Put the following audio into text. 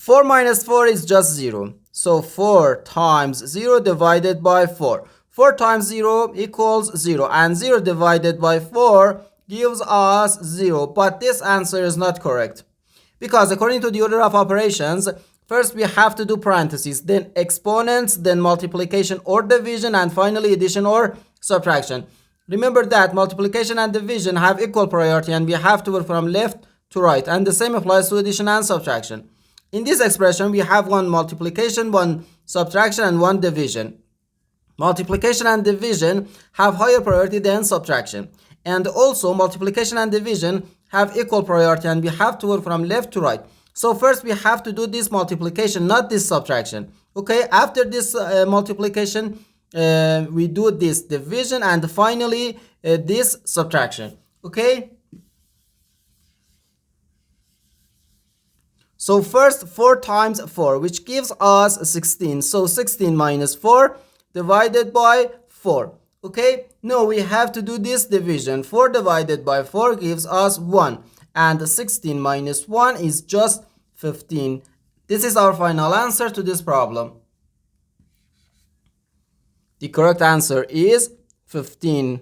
4 minus 4 is just 0. So 4 times 0 divided by 4. 4 times 0 equals 0. And 0 divided by 4 gives us 0. But this answer is not correct. Because according to the order of operations, first we have to do parentheses, then exponents, then multiplication or division, and finally addition or subtraction. Remember that multiplication and division have equal priority and we have to work from left to right. And the same applies to addition and subtraction. In this expression, we have one multiplication, one subtraction, and one division. Multiplication and division have higher priority than subtraction. And also, multiplication and division have equal priority and we have to work from left to right. So first we have to do this multiplication, not this subtraction. Okay, after this multiplication, we do this division and finally this subtraction. Okay. So first 4 times 4, which gives us 16. So 16 minus 4 divided by 4. Okay, no, we have to do this division. 4 divided by 4 gives us 1. And 16 minus 1 is just 15. This is our final answer to this problem. The correct answer is 15.